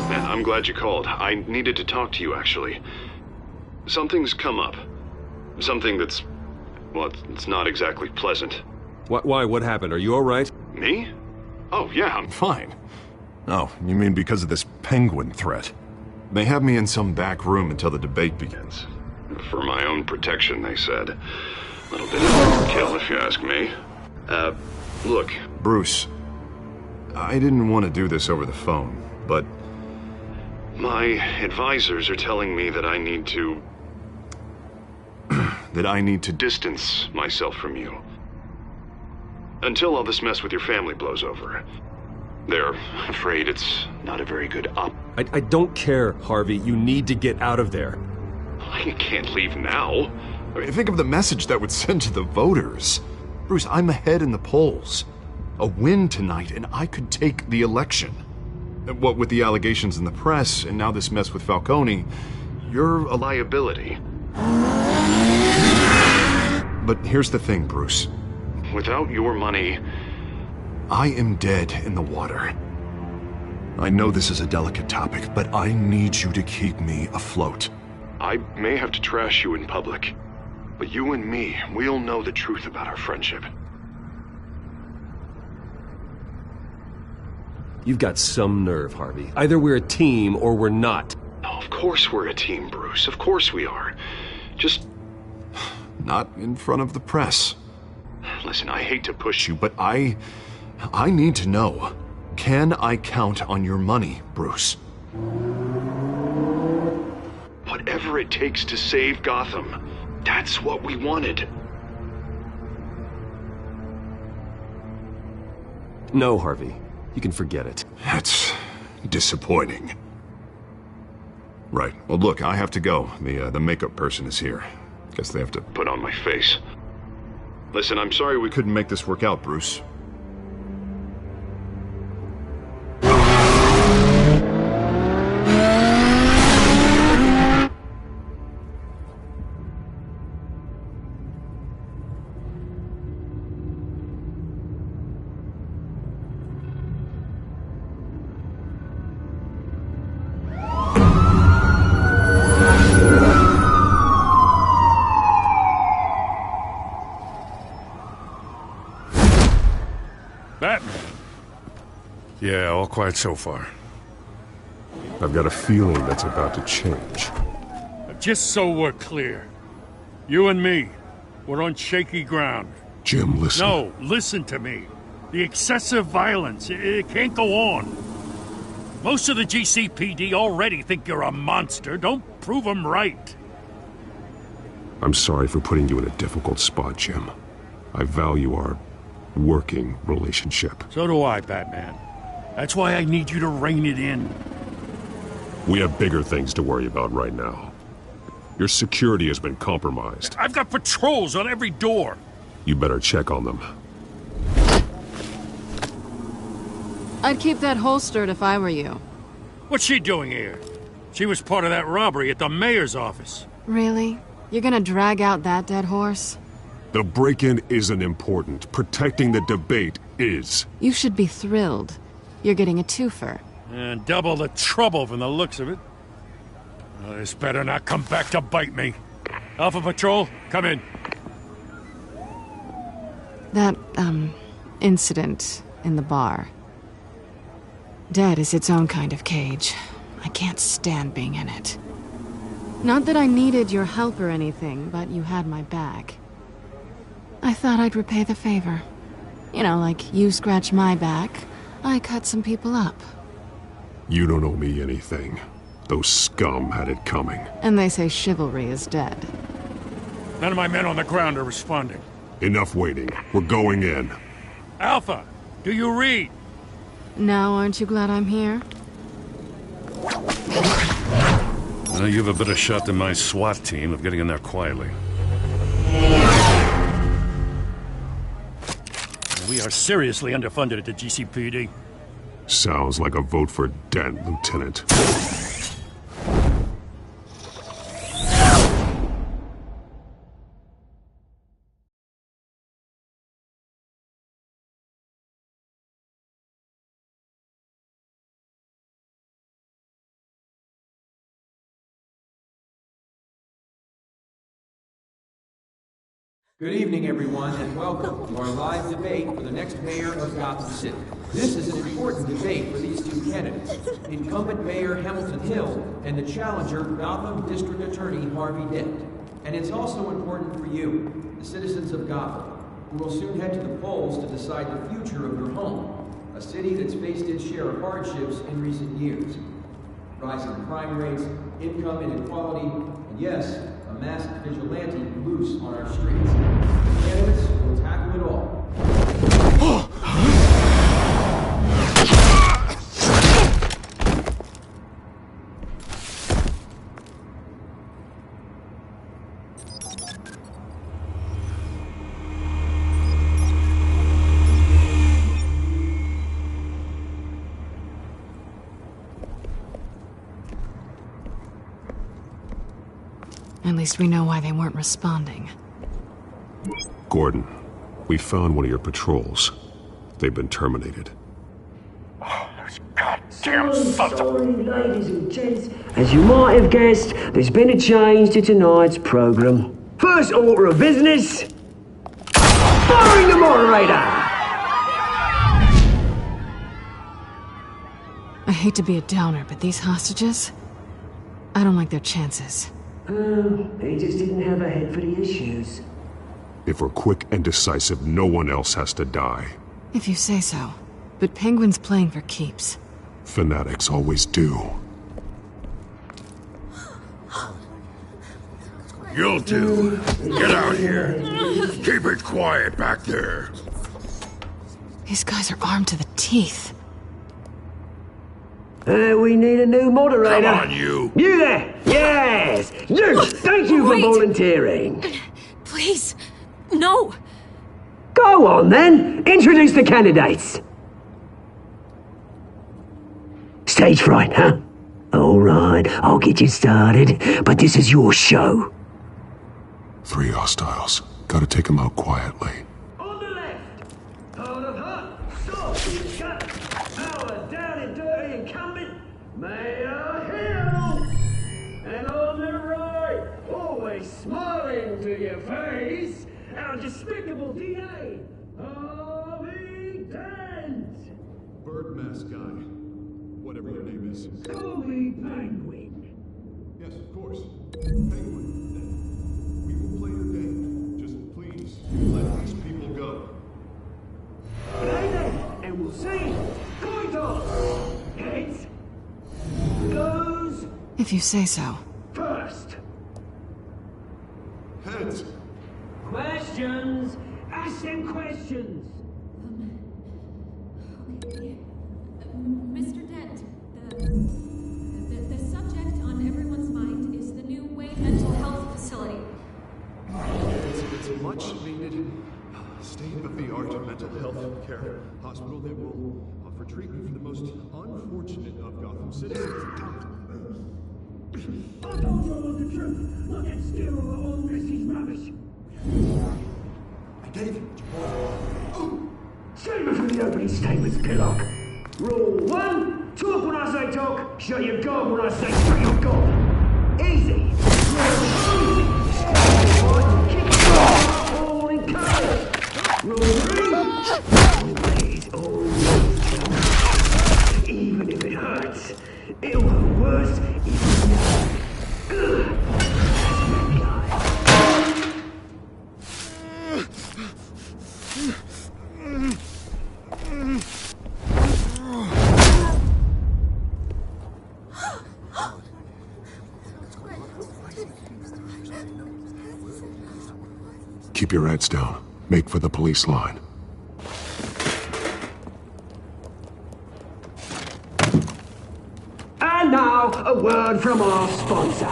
Man, I'm glad you called. I needed to talk to you, actually. Something's come up. Something that's... well, it's not exactly pleasant.
Why? What happened? Are you alright?
Me? Oh, yeah, I'm fine.
Oh, you mean because of this penguin threat?
They have me in some back room until the debate begins. For my own protection, they said. A little bit of overkill, if you ask me. Look.
Bruce, I didn't want to do this over the phone, but...
my advisors are telling me that I need to... that I need to distance myself from you. Until all this mess with your family blows over. They're afraid it's not a very good
I don't care, Harvey. You need to get out of there.
I can't leave now.
I mean, think of the message that would send to the voters. Bruce, I'm ahead in the polls. A win tonight, and I could take the election. What with the allegations in the press, and now this mess with Falcone, you're a liability. But here's the thing, Bruce.
Without your money...
I am dead in the water. I know this is a delicate topic, but I need you to keep me afloat.
I may have to trash you in public, but you and me, we'll know the truth about our friendship.
You've got some nerve, Harvey. Either we're a team or we're not.
No, of course we're a team, Bruce. Of course we are. Just...
not in front of the press.
Listen, I hate to push you,
but I need to know. Can I count on your money, Bruce?
Whatever it takes to save Gotham. That's what we wanted.
No, Harvey. You can forget it.
That's disappointing. Right. Well, look, I have to go. The makeup person is here. Guess they have to
put on my face. Listen, I'm sorry we
couldn't make this work out, Bruce.
Yeah, all quiet so far.
I've got a feeling that's about to change.
Just so we're clear, you and me, we're on shaky ground.
Jim, listen.
No, listen to me. The excessive violence, it can't go on. Most of the GCPD already think you're a monster. Don't prove them right.
I'm sorry for putting you in a difficult spot, Jim. I value our working relationship.
So do I, Batman. That's why I need you to rein it in.
We have bigger things to worry about right now. Your security has been compromised.
I've got patrols on every door.
You better check on them.
I'd keep that holstered if I were you.
What's she doing here? She was part of that robbery at the mayor's office.
Really? You're gonna drag out that dead horse?
The break-in isn't important. Protecting the debate is.
You should be thrilled. You're getting a twofer.
And double the trouble from the looks of it. Well, this better not come back to bite me. Alpha Patrol, come in.
That, incident in the bar. Dead is its own kind of cage. I can't stand being in it. Not that I needed your help or anything, but you had my back. I thought I'd repay the favor. You know, like you scratch my back, I cut some people up.
You don't owe me anything. Those scum had it coming.
And they say chivalry is dead.
None of my men on the ground are responding.
Enough waiting. We're going in.
Alpha, do you read?
Now, aren't you glad I'm here?
Well, you have a better shot than my SWAT team of getting in there quietly. We are seriously underfunded at the GCPD.
Sounds like a vote for Dent, Lieutenant.
Good evening, everyone, and welcome to our live debate for the next mayor of Gotham City. This is an important debate for these two candidates, incumbent Mayor Hamilton Hill and the challenger, Gotham District Attorney Harvey Dent. And it's also important for you, the citizens of Gotham, who will soon head to the polls to decide the future of your home, a city that's faced its share of hardships in recent years. Rising crime rates, income inequality, and yes, a masked vigilante loose on our streets. The candidates will tackle it all.
At least we know why they weren't responding.
Gordon, we found one of your patrols. They've been terminated.
Goddamn sons of... Ladies and gents, as you might have guessed, there's been a change to tonight's program. First order of business, firing the moderator!
I hate to be a downer, but these hostages, I don't like their chances.
He just didn't have a head for the issues.
If we're quick and decisive, no one else has to die.
If you say so. But Penguin's playing for keeps.
Fanatics always do.
You'll do. Get out here. Keep it quiet back there.
These guys are armed to the teeth.
We need a new moderator.
Come on, you.
You there! Yes! You! Thank you for volunteering.
Please, no.
Go on, then. Introduce the candidates. Stage fright, huh? All right, I'll get you started, but this is your show.
3 hostiles. Gotta take them out quietly.
On the left, hard of heart, soft, shut, power, down and dirty incumbent, Mayor Hill. And on the right, always smiling to your face, our despicable DA, Harvey Dent.
Bird mask guy. Whatever your name is.
Call me Penguin.
Yes, of course. Penguin. We will play your game. Just please, let these people go.
Play then, and we'll see. Coin toss. Heads. Goes.
If you say so.
First.
Heads.
Questions. Ask them questions.
Mr. Dent, the subject on everyone's mind is the new Wayne Mental Health Facility.
It's a much-needed, state-of-the-art mental health care hospital that will offer treatment for the most unfortunate of Gotham citizens.
I told you I want the truth. I get scared of all this rubbish.
I gave you Save it from the opening statements, Pillock. Rule 1, talk when I say talk, shut your gob when I say shut your gob. Easy. All in colours. Rule 3, always. Even if it hurts, it'll hurt worse if you
Keep your heads down. Make for the police line.
And now, a word from our sponsor.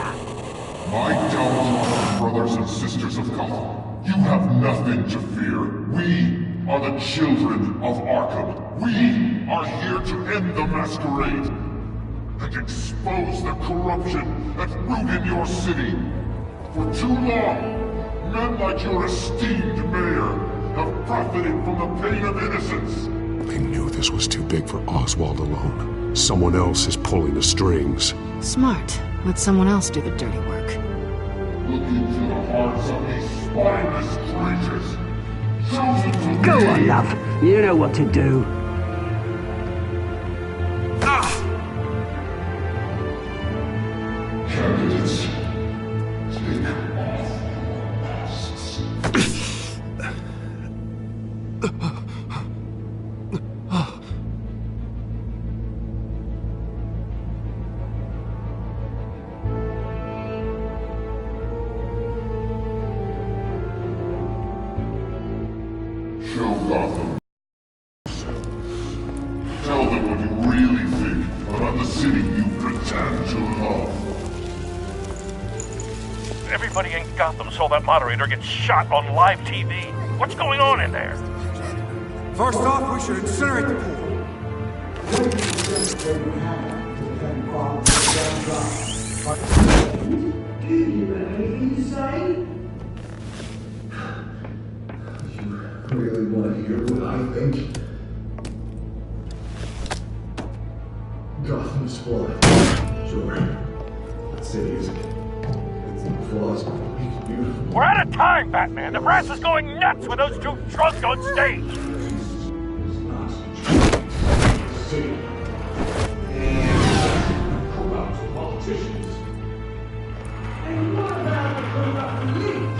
My downtrodden brothers and sisters of Gotham, you have nothing to fear. We are the children of Arkham. We are here to end the masquerade and expose the corruption at root in your city. For too long, men like your esteemed mayor have profited from the pain of innocence.
They knew this was too big for Oswald alone. Someone else is pulling the strings.
Smart. Let someone else do the dirty work.
Look into the hearts of these spineless creatures. Chosen to
Go
lead.
on, love. You know what to do.
Candidates, take off your masks. Show Gotham. Tell them what you really think about the city you pretend to love.
Everybody in Gotham saw that moderator get shot on live TV. What's going on in there?
First off, we should incinerate the pool.
Do you have anything to say?
You really want to hear what I think? Gotham's flawed. Sure. That city is. It's flaws, but it's beautiful.
We're out of time, Batman. The press is going nuts with those two drunks on stage.
City. Corrupt politicians. And what about the corrupt elite?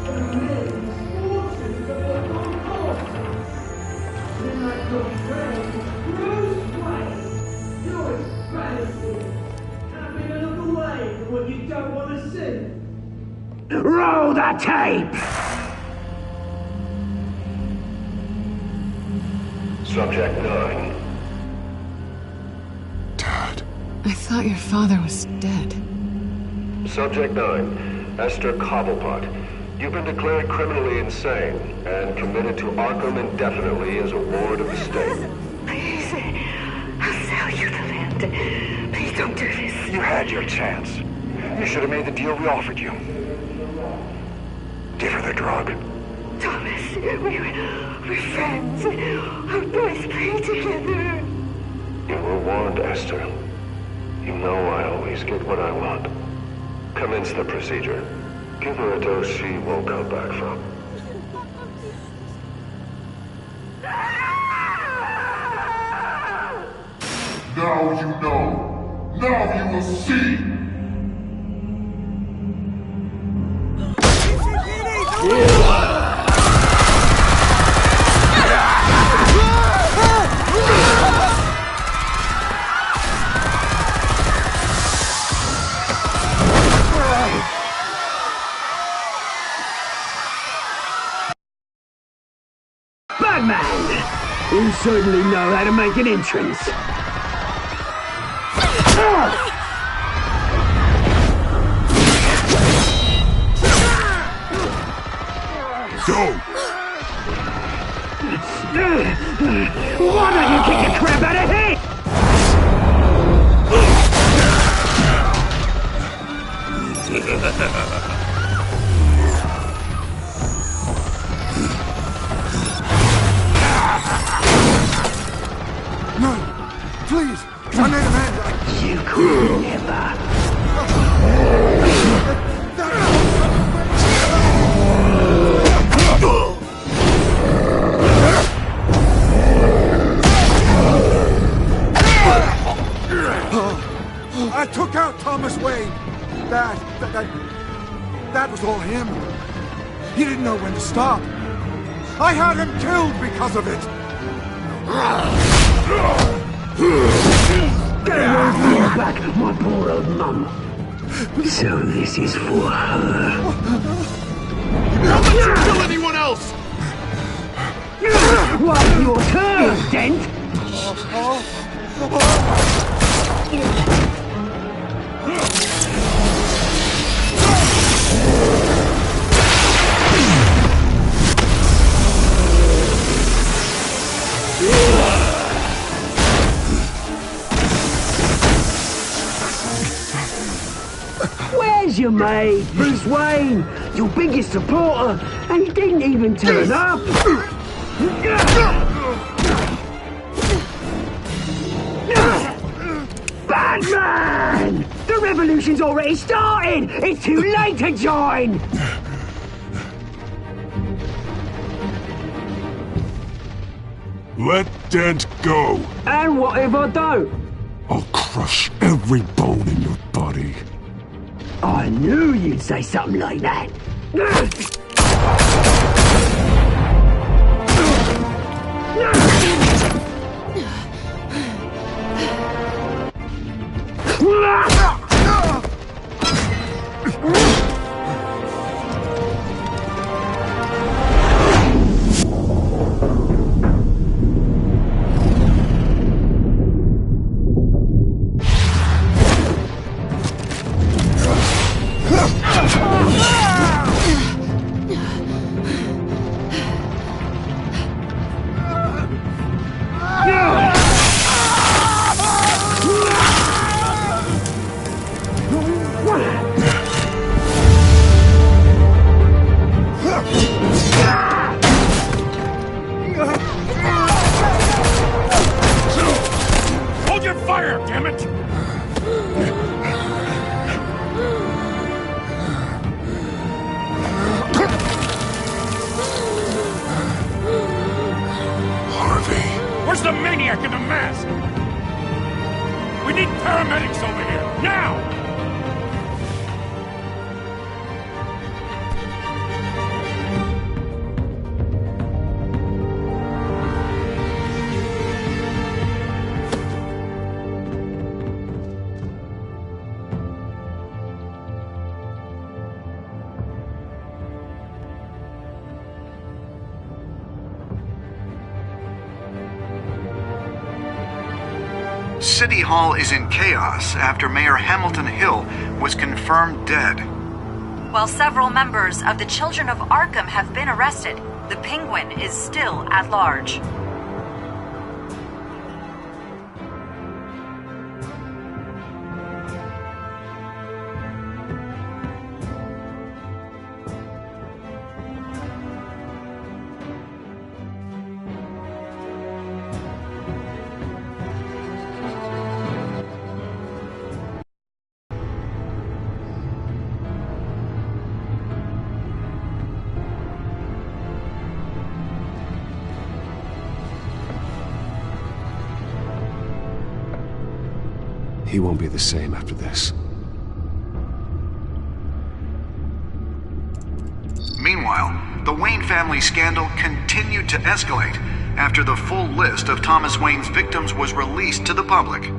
The men's forces of the Concord. Then I your friend, Bruce Wayne. You're extravagant. Having a look away from what you don't want to see. Roll the tape!
Subject 9.
I thought your father was dead.
Subject 9. Esther Cobblepot. You've been declared criminally insane and committed to Arkham indefinitely as a ward of the state.
Please, I'll sell you the land. Please don't do this.
You had your chance. You should have made the deal we offered you. Give her the drug.
Thomas, we're friends. Our boys play together.
You were warned, Esther. You know I always get what I want. Commence the procedure. Give her a dose she won't come back from.
Now you know. Now you will see.
Batman! You certainly know how to make an entrance.
Go!
Why don't you kick the crap out of here?
No! Please! I made an end!
You could never.
I took out Thomas Wayne. That was all him. He didn't know when to stop. I had him killed because of it.
Get away from your back, my poor old mum. So this is for her.
Don't let you kill anyone else!
Well, your turn, Dent. Where's your mate, Bruce Wayne? Your biggest supporter, and he didn't even turn up. Batman! The revolution's already started! It's too late to join!
Let Dent go.
And what if I don't?
I'll crush every bone in your body.
I knew you'd say something like that.
Hold your fire, damn it! Where's the maniac in the mask? We need paramedics over here, now!
City Hall is in chaos after Mayor Hamilton Hill was confirmed dead.
While several members of the Children of Arkham have been arrested, the Penguin is still at large.
He won't be the same after this.
Meanwhile, the Wayne family scandal continued to escalate after the full list of Thomas Wayne's victims was released to the public.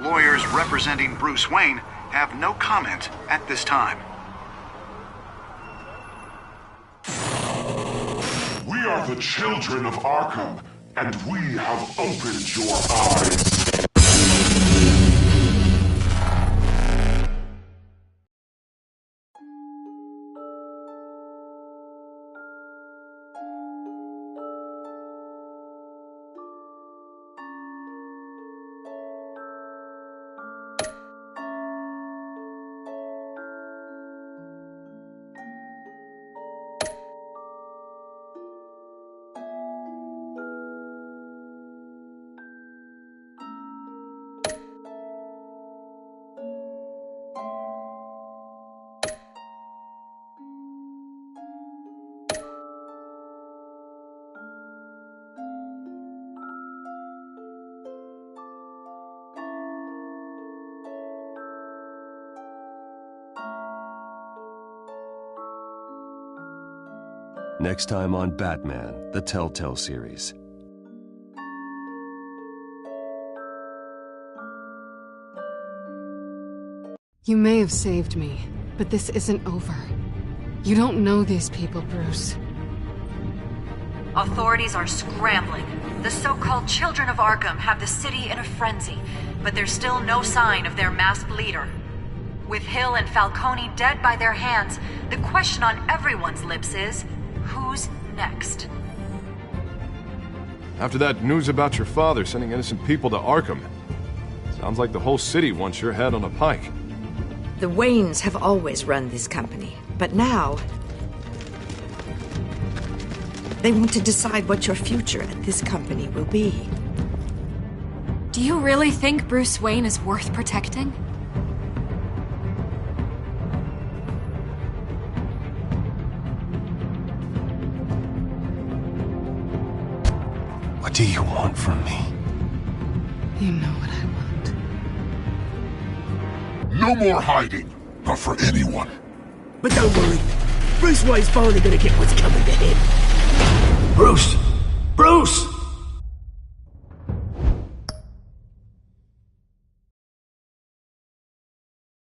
Lawyers representing Bruce Wayne have no comment at this time.
We are the children of Arkham, and we have opened your eyes.
Next time on Batman, the Telltale series.
You may have saved me, but this isn't over. You don't know these people, Bruce.
Authorities are scrambling. The so-called Children of Arkham have the city in a frenzy, but there's still no sign of their masked leader. With Hill and Falcone dead by their hands, the question on everyone's lips is, who's next?
After that news about your father sending innocent people to Arkham, sounds like the whole city wants your head on a pike.
The Waynes have always run this company, but now they want to decide what your future at this company will be.
Do you really think Bruce Wayne is worth protecting?
What do you want from me?
You know what I want.
No more hiding, not for anyone.
But don't worry, Bruce Wayne's finally gonna get what's coming to him.